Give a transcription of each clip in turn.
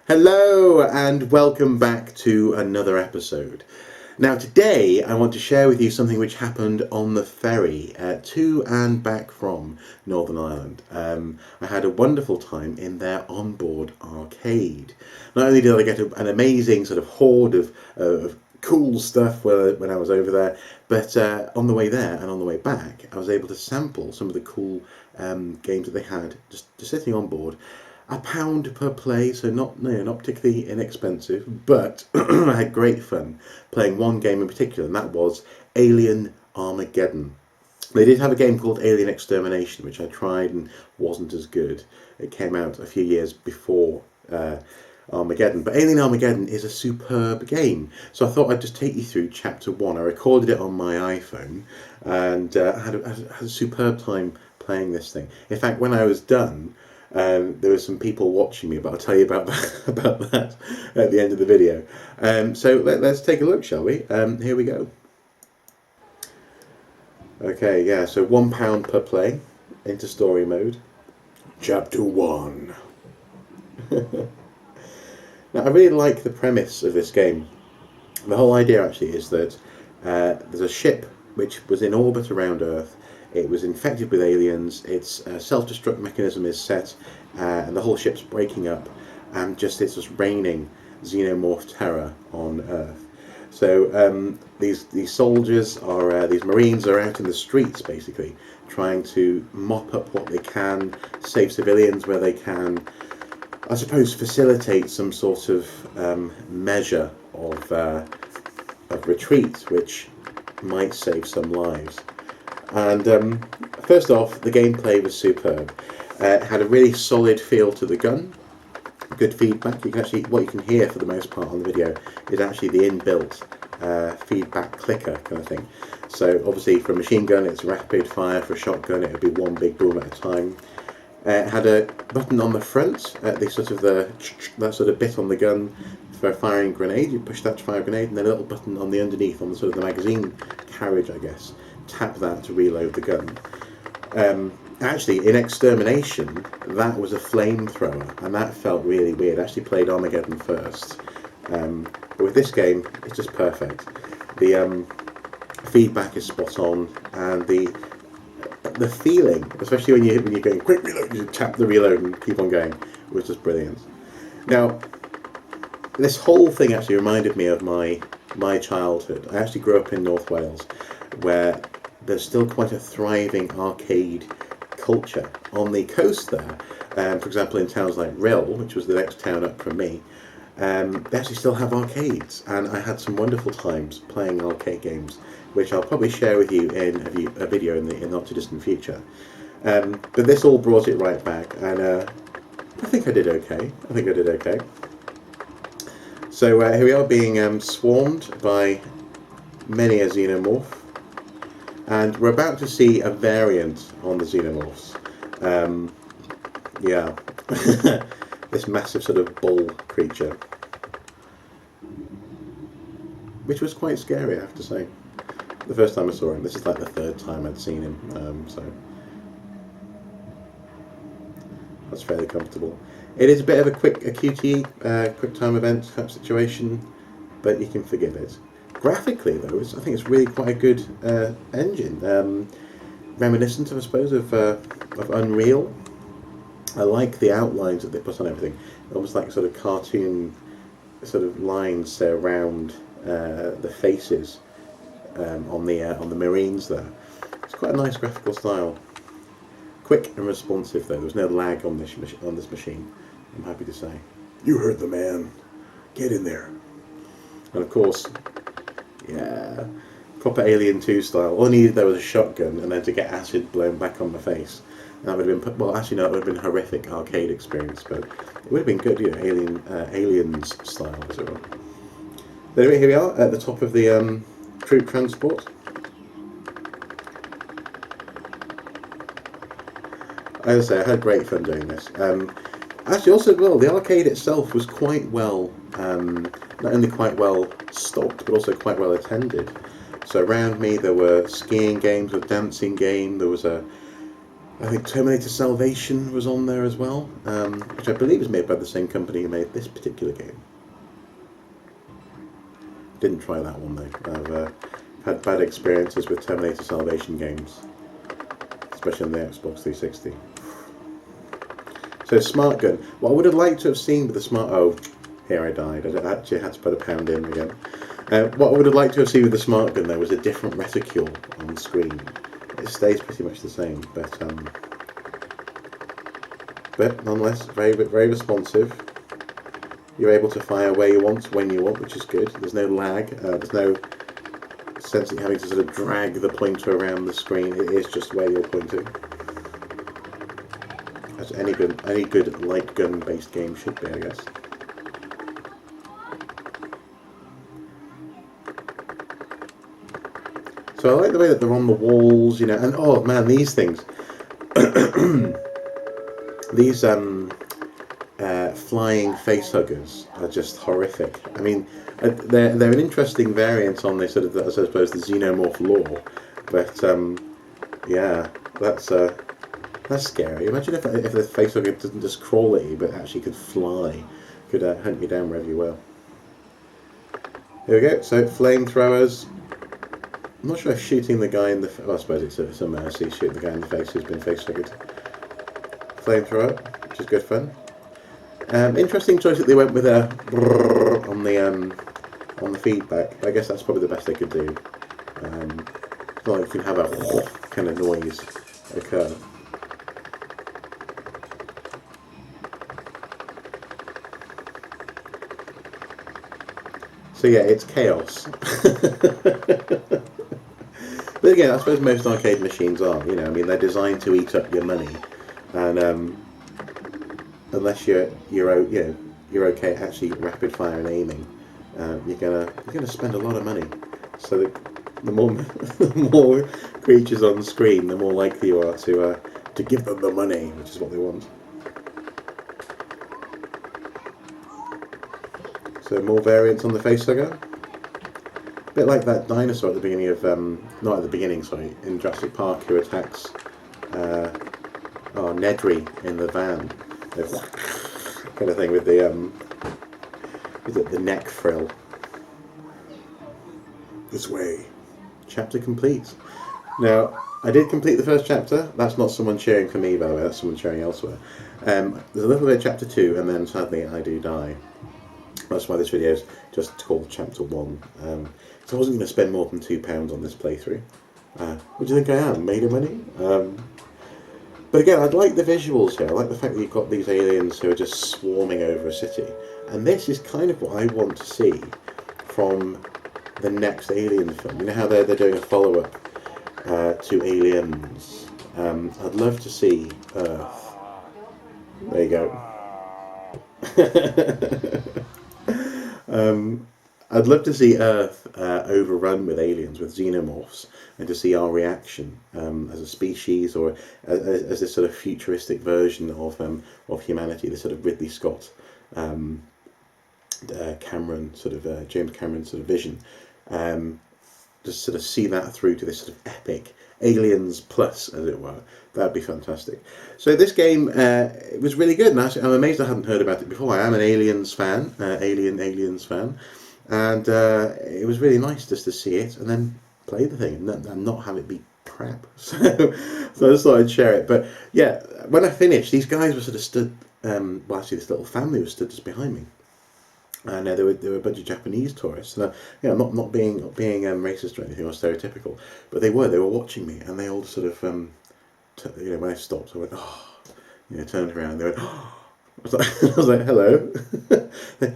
Hello and welcome back to another episode. Now today I want to share with you something which happened on the ferry to and back from Northern Ireland. I had a wonderful time in their onboard arcade. Not only did I get an amazing sort of horde of cool stuff when I was over there, but on the way there and on the way back I was able to sample some of the cool games that they had just sitting on board. £1 per play, so not particularly inexpensive, but I had great fun playing one game in particular, and that was Alien Armageddon. They did have a game called Alien Extermination, which I tried and wasn't as good. It came out a few years before Armageddon, but Alien Armageddon is a superb game. So I thought I'd just take you through chapter 1. I recorded it on my iPhone, and had a superb time playing this thing. In fact, when I was done, there were some people watching me, but I'll tell you about that at the end of the video. So let's take a look, shall we? Here we go. Okay, yeah, so £1 per play into story mode. Chapter 1. Now, I really like the premise of this game. The whole idea actually is that there's a ship which was in orbit around Earth. It was infected with aliens, its self-destruct mechanism is set, and the whole ship's breaking up, and it's just raining xenomorph terror on Earth. So these soldiers these Marines are out in the streets basically, trying to mop up what they can, save civilians where they can, I suppose facilitate some sort of measure of retreat, which might save some lives. And first off, the gameplay was superb. It had a really solid feel to the gun, good feedback. What you can hear for the most part on the video is actually the inbuilt feedback clicker kind of thing. So obviously for a machine gun it's rapid fire, for a shotgun it would be one big boom at a time. It had a button on the front, that sort of bit on the gun for firing a grenade. You push that to fire a grenade, and then a little button on the underneath on the sort of the magazine carriage, I guess. Tap that to reload the gun. Actually, in Extermination, that was a flamethrower, and that felt really weird. I actually played Armageddon first, but with this game, it's just perfect. The feedback is spot on, and the feeling, especially when you're going quick reload, you tap the reload and keep on going, was just brilliant. Now, this whole thing actually reminded me of my childhood. I actually grew up in North Wales, where there's still quite a thriving arcade culture. On the coast there, for example in towns like Rhyl, which was the next town up from me, they actually still have arcades, and I had some wonderful times playing arcade games, which I'll probably share with you in a video in the not too distant future. But this all brought it right back, and I think I did okay. So here we are being swarmed by many a xenomorph. And we're about to see a variant on the xenomorphs. Yeah, this massive sort of bull creature, which was quite scary, I have to say. The first time I saw him, this is like the third time I'd seen him, so that's fairly comfortable. It is a bit of a QTE, quick time event type situation, but you can forgive it. Graphically, though, I think it's really quite a good engine, reminiscent, I suppose, of Unreal. I like the outlines that they put on everything, almost like sort of cartoon sort of lines say, around the faces on the Marines there. It's quite a nice graphical style. Quick and responsive, though. There's no lag on this machine, I'm happy to say. You heard the man. Get in there. And of course, yeah, proper Alien 2 style. All I needed there was a shotgun, and then to get acid blown back on my face. And that would have been, well, actually no, it would have been a horrific arcade experience, but it would have been good, Aliens style, as it were. But anyway, here we are at the top of the troop transport. As I say, I had great fun doing this. Actually, also, well, the arcade itself was quite well, not only quite well stocked, but also quite well attended. So around me there were skiing games, a dancing game, there was a I think Terminator Salvation was on there as well, which I believe is made by the same company who made this particular game. Didn't try that one though. I've had bad experiences with Terminator Salvation games, especially on the Xbox 360. So Smart Gun. What I would have liked to have seen with the Smart... Oh, here I died. I actually had to put a pound in again. What I would have liked to have seen with the Smart Gun though was a different reticule on the screen. It stays pretty much the same, but nonetheless, very responsive. You're able to fire where you want, when you want, which is good. There's no lag. There's no sense of having to sort of drag the pointer around the screen. It is just where you're pointing. As any good light gun based game should be, I guess. So I like the way that they're on the walls, you know, and oh man, these things, these flying facehuggers are just horrific. I mean, they're an interesting variant on the sort of, I suppose, the xenomorph lore, but yeah, that's scary. Imagine if the facehugger doesn't just crawl at you, but actually could fly, could hunt you down wherever you were. Here we go. So flamethrowers. I'm not sure if shooting the guy in the... Well, I suppose it's a mercy, shooting the guy in the face who's been facehuggered. Flamethrower, which is good fun. Interesting choice that they went with a on the feedback. I guess that's probably the best they could do. It's not like you can have a kind of noise occur. So yeah, it's chaos. But again, I suppose most arcade machines are. You know, I mean, they're designed to eat up your money, and unless you're okay at actually rapid fire and aiming, you're gonna spend a lot of money. So the more the more creatures on the screen, the more likely you are to give them the money, which is what they want. So more variants on the facehugger. A bit like that dinosaur at the beginning of, not at the beginning, sorry, in Jurassic Park, who attacks Nedry in the van. Kind of thing with the, is it the neck frill? This way. Chapter complete. Now, I did complete the first chapter. That's not someone cheering for me, by the way, that's someone cheering elsewhere. There's a little bit of chapter 2, and then sadly I do die. That's why this video is just called Chapter 1. So I wasn't going to spend more than £2 on this playthrough. What do you think I am? Made of money? But again, I like the visuals here. I like the fact that you've got these aliens who are just swarming over a city. And this is kind of what I want to see from the next Alien film. You know how they're doing a follow-up to Aliens? I'd love to see Earth. There you go. I'd love to see Earth overrun with aliens, with xenomorphs, and to see our reaction as a species, or as this sort of futuristic version of humanity, this sort of Ridley Scott, Cameron sort of James Cameron sort of vision. Just sort of see that through to this sort of epic Aliens Plus, as it were. That'd be fantastic. So this game, it was really good, and I'm amazed I hadn't heard about it before. I am an Aliens fan, Aliens fan, and it was really nice just to see it and then play the thing and not have it be crap. So I just thought I'd share it. But yeah, when I finished, these guys were sort of stood. Well, actually, this little family was stood just behind me. And there were a bunch of Japanese tourists. And, not being racist or anything or stereotypical, but they were watching me, and they all sort of, when I stopped, I went, oh, turned around, they went, oh. I was like, hello.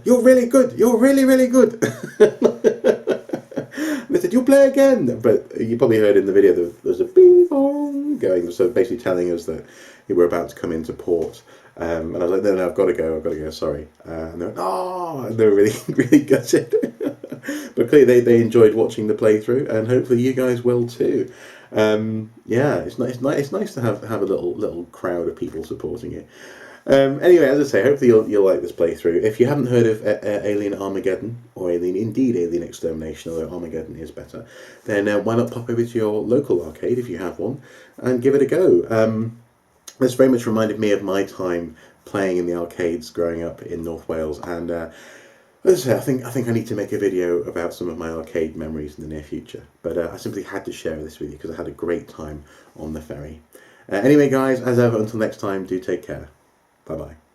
You're really good. You're really, really good. And they said, you'll play again. But you probably heard in the video there's a bing bong going, so basically telling us that we're about to come into port. And I was like, no, I've got to go, sorry. And they went, oh, and they were really, really gutted. But clearly they enjoyed watching the playthrough, and hopefully you guys will too. Yeah, it's nice to have a little crowd of people supporting it. Anyway, as I say, hopefully you'll like this playthrough. If you haven't heard of Alien Armageddon, or Alien Extermination, although Armageddon is better, then why not pop over to your local arcade, if you have one, and give it a go. this very much reminded me of my time playing in the arcades growing up in North Wales, and as I say, I think I need to make a video about some of my arcade memories in the near future. But I simply had to share this with you because I had a great time on the ferry. Anyway, guys, as ever, until next time, do take care. Bye bye.